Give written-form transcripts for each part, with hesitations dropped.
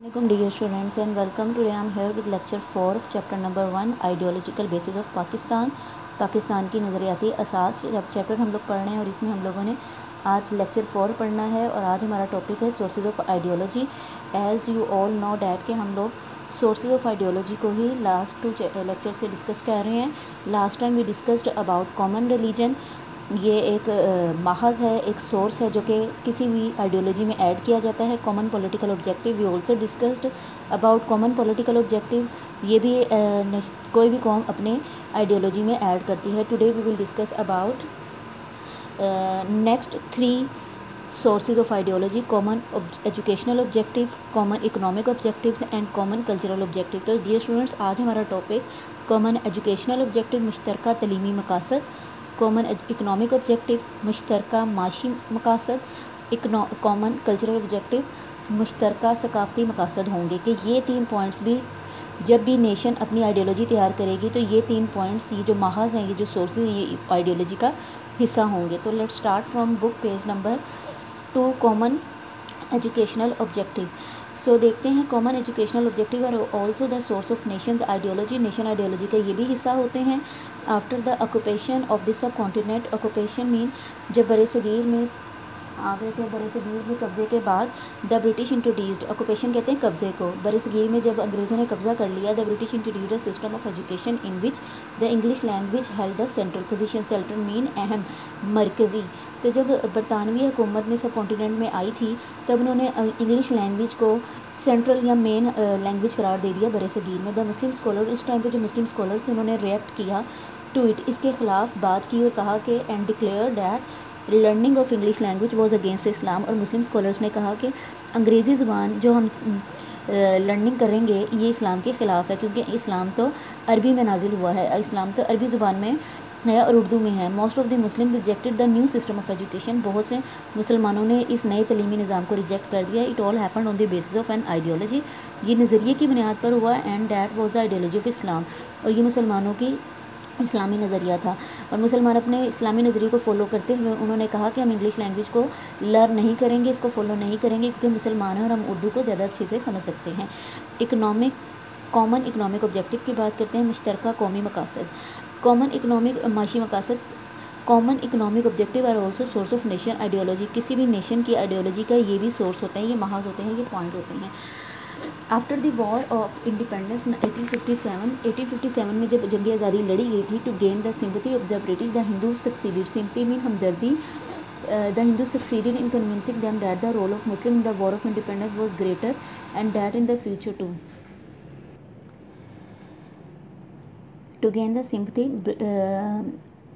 Assalamualaikum dear students and welcome. Today I am here with lecture 4 of chapter number 1 ideological basis of Pakistan की नज़रियाती असास chapter हम लोग पढ़ रहे हैं और इसमें हम लोगों ने आज लेक्चर 4 पढ़ना है और आज हमारा टॉपिक है sources of ideology. As you all know that कि हम लोग सोर्सेज ऑफ आइडियोलॉजी को ही लास्ट 2 लेक्चर से डिस्कस कर रहे हैं। Last time we discussed about common religion. ये एक महज है, एक सोर्स है जो कि किसी भी आइडियोलॉजी में ऐड किया जाता है। Common political objective we also discussed about common political objective. ये भी कोई भी कौम अपने आइडियोलॉजी में ऐड करती है। Today we will discuss about next 3 sources of ideology: common educational objective, common economic objectives and common cultural objective। तो डियर स्टूडेंट्स, आज हमारा टॉपिक कॉमन एजुकेशनल ऑब्जेक्टिव मुश्तरका तलीमी मकासद, कॉमन इकनॉमिक ऑब्जेक्टिव मुश्तरका माशी मकासद, कॉमन कल्चरल ऑब्जेक्टिव मुश्तरका सकाफ़ती मकासद होंगे कि ये 3 पॉइंट्स भी जब भी नेशन अपनी आइडियोलॉजी तैयार करेगी तो ये 3 पॉइंट्स, ये जो महाज हैं, ये जो सोर्सेज, ये आइडियोलॉजी का हिस्सा होंगे। तो let's start from book page number 2 common educational objective. So देखते हैं, common educational objective are also the source of nations ideology. Nation ideology का ये भी हिस्सा होते हैं। After the occupation of this subcontinent, occupation mean जब बड़े सगीर में आ गए थे, बड़े सगीर में कब्ज़े के बाद द ब्रिटिश इंट्रोड्यूस्ड, ऑक्यूपेशन कहते हैं कब्ज़े को, बड़े सगीर में जब अंग्रेज़ों ने कब्ज़ा कर लिया, the British introduced a system of education in which the English language held the central position. Central mean अहम, मरकज़ी। तो जब बरतानवी हुकूमत ने सब कॉन्टिनेंट में आई थी तब उन्होंने इंग्लिश लैंग्वेज को सेंट्रल या मेन लैंग्वेज करार दे दिया बड़े सगीर में। द मुस्लिम स्कॉलर, उस टाइम पे जो मुस्लिम स्कॉलर्स थे उन्होंने रिएक्ट किया टू इट, इसके ख़िलाफ़ बात की और कहा कि and declare that learning of English language was against इस्लाम। और मुस्लिम स्कॉलर्स ने कहा कि अंग्रेज़ी ज़ुबान जो हम लर्निंग करेंगे ये इस्लाम के ख़िलाफ़ है, क्योंकि इस्लाम तो अरबी में नाजिल हुआ है, इस्लाम तो अरबी ज़ुबान में है और उर्दू में है। Most of the Muslim rejected the new system of education, बहुत से मुसलमानों ने इस नए तलीमी निज़ाम को रिजेक्ट कर दिया। It all happened on the basis of an ideology, ये नज़रिए की बुनियाद पर हुआ। And that was the ideology of Islam, और ये मुसलमानों की इस्लामी नज़रिया था। और मुसलमान अपने इस्लामी नज़रिए को फॉलो करते हुए उन्होंने कहा कि हम इंग्लिश लैंग्वेज को लर्न नहीं करेंगे, इसको फॉलो नहीं करेंगे, क्योंकि मुसलमान हैं और हम उर्दू को ज़्यादा अच्छे से समझ सकते हैं। कॉमन इकनॉमिक ऑब्जेक्टिव की बात करते हैं, मुश्तरका कौमी मकासद, कॉमन इकनॉमिक माशी मकासद। Common economic objective are also source of nation ideology, किसी भी नेशन की आइडियोलॉजी का ये भी सोर्स होते हैं, ये महाज होते हैं, ये पॉइंट होते हैं। After the war of independence 1857 में जब जंग आज़ादी लड़ी गई थी, to gain the sympathy of the British, the Hindu succeeded, sympathy mean हमदर्दी, the Hindu succeeded in convincing them that the role of Muslim in the war of independence was greater and that in the future to gain the sympathy.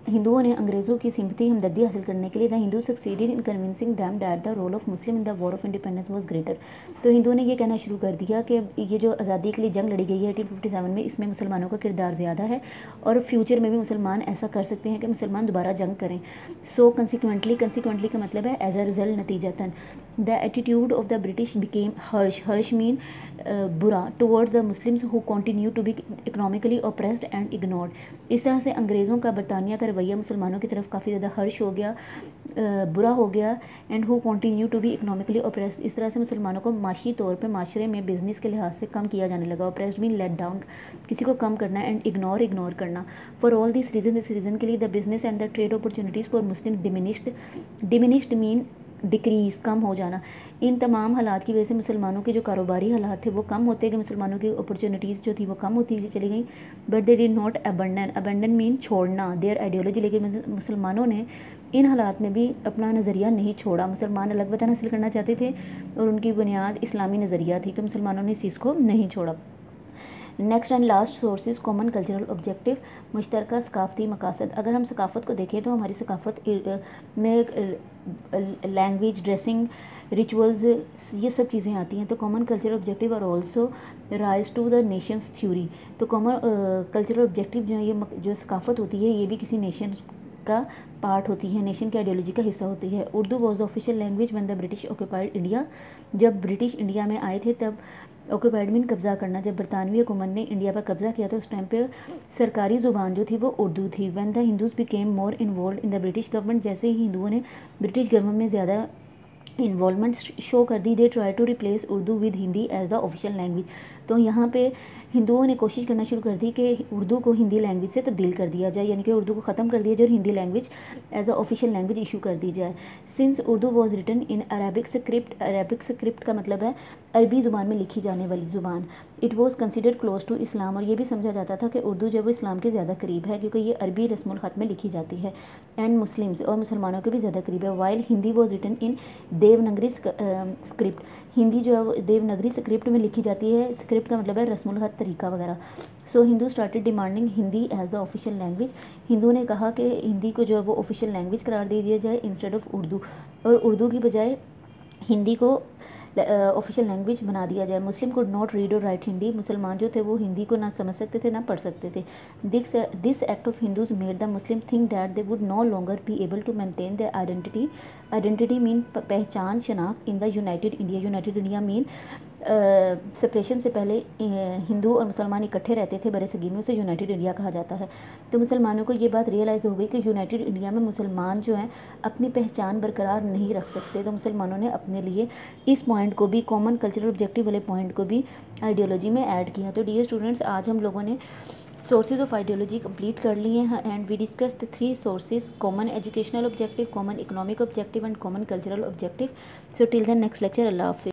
हिंदुओं ने अंग्रेज़ों की sympathy, हमदर्दी हासिल करने के लिए the Hindu succeeded in convincing them that the role of Muslim in the war of independence was greater. तो हिंदुओं ने ये कहना शुरू कर दिया कि ये जो आज़ादी के लिए जंग लड़ी गई है 1857 में, इसमें मुसलमानों का किरदार ज़्यादा है और फ्यूचर में भी मुसलमान ऐसा कर सकते हैं कि मुसलमान दोबारा जंग करें। सो कंसिक्वेंटली का मतलब है एज अ रिजल्ट, नतीजतन, the attitude of the British became harsh, harsh mean बुरा, towards the Muslims who continue to be economically oppressed and ignored. इस तरह से अंग्रेज़ों का बरतानिया का रवैया मुसलमानों की तरफ काफ़ी ज़्यादा हर्श हो गया, बुरा हो गया। And who continue to be economically oppressed, इस तरह से मुसलमानों को माशी तौर पे माशरे में बिजनेस के लिहाज से कम किया जाने लगा। ऑप्रेस्ड मीन लेट डाउन, किसी को कम करना, एंड इग्नोर करना। फॉर ऑल दिस रीज़न, इस रीज़न के लिए the business and the trade opportunities for Muslim diminished mean decrease, कम हो जाना। इन तमाम हालात की वजह से मुसलमानों के जो कारोबारी हालात थे वो कम होते गए, मुसलमानों की अपॉर्चुनिटीज़ जो थी वो कम होती चली गई। But they did not abandon mean छोड़ना देयर आइडियोलॉजी, लेकिन मुसलमानों ने इन हालात में भी अपना नज़रिया नहीं छोड़ा। मुसलमान अलग वतन हासिल करना चाहते थे और उनकी बुनियाद इस्लामी नज़रिया थी, तो मुसलमानों ने इस चीज़ को नहीं छोड़ा। Next and last sources common cultural objective, मुश्तरका सकाफ़ती मकासद। अगर हम सकाफ़त को देखें तो हमारी सकाफ़त में लैंग्वेज, ड्रेसिंग, रिचुअल्स, ये सब चीज़ें आती हैं। तो common cultural objective are also rise to the nation's theory. तो कॉमन कल्चरल ऑब्जेक्टिव जो है, ये जो सकाफ़त होती है, ये भी किसी नेशन का पार्ट होती है, नेशन की आइडियोलॉजी का हिस्सा होती है। Urdu was the official language when the British occupied India, जब ब्रिटिश इंडिया में आए थे तब, ऑक्यूपाइड मीन कब्ज़ा करना, जब बरतानवी हुकूमत ने इंडिया पर कब्ज़ा किया था उस टाइम पे सरकारी ज़ुबान जो थी वो उर्दू थी। When the Hindus became more involve in the British government, जैसे ही हिंदुओं ने ब्रिटिश गवर्नमेंट में ज़्यादा इन्वॉल्वमेंट शो कर दी, they try to replace Urdu with Hindi as the official language. तो यहाँ पे हिंदुओं ने कोशिश करना शुरू कर दी कि उर्दू को हिंदी लैंग्वेज से तब्दील कर दिया जाए, यानी कि उर्दू को ख़त्म कर दिया जाए और Hindi language as a official language issue कर दी जाए। Since Urdu was written in Arabic script, Arabic script का मतलब है अरबी ज़ुबान में लिखी जाने वाली ज़ुबान। It was considered close to Islam, और ये भी समझा जाता था कि उर्दू जो वो इस्लाम के ज़्यादा करीब है, क्योंकि ये अरबी रस्मुल ख़त में लिखी जाती है। एंड मुस्लिम्स, और मुसलमानों के भी ज़्यादा करीब है। While Hindi was written in Devanagari script, Hindi जो है वो देवनागरी स्क्रिप्ट में लिखी जाती है। स्क्रिप्ट का मतलब है रस्मुल ख़त, तरीका वगैरह। So Hindu started demanding Hindi as the official language, Hindu ने कहा कि हिंदी को जो है वो ऑफिशियल लैंग्वेज करार दे दिया जाए इंस्टेड ऑफ उर्दू, और उर्दू की बजाय हिंदी को ऑफिशियल लैंग्वेज बना दिया जाए। मुस्लिम कुड नॉट रीड और राइट हिंदी, मुसलमान जो थे वो हिंदी को ना समझ सकते थे ना पढ़ सकते थे। This act of Hindus made the Muslim think that they would no longer be able to maintain their identity, identity mean पहचान, शनाख्त, in the united India, united India mean separation से पहले हिंदू और मुसलमान इकट्ठे रहते थे बरसगीर में, उसे यूनाइटेड इंडिया कहा जाता है। तो मुसलमानों को ये बात रियलाइज़ हो गई कि यूनाइटेड इंडिया में मुसलमान जो हैं अपनी पहचान बरकरार नहीं रख सकते, तो मुसलमानों ने अपने लिए इस पॉइंट को भी, कॉमन कल्चरल ऑब्जेक्टिव वाले पॉइंट को भी आइडियोलॉजी में ऐड किया। तो डियर स्टूडेंट्स, आज हम लोगों ने सोर्सेज ऑफ आइडियोलॉजी कंप्लीट कर लिए हैं and we discuss the 3 sources, common educational objective, common economic objective and common cultural objective. So till the next lecture, अल्लाह हाफिज़।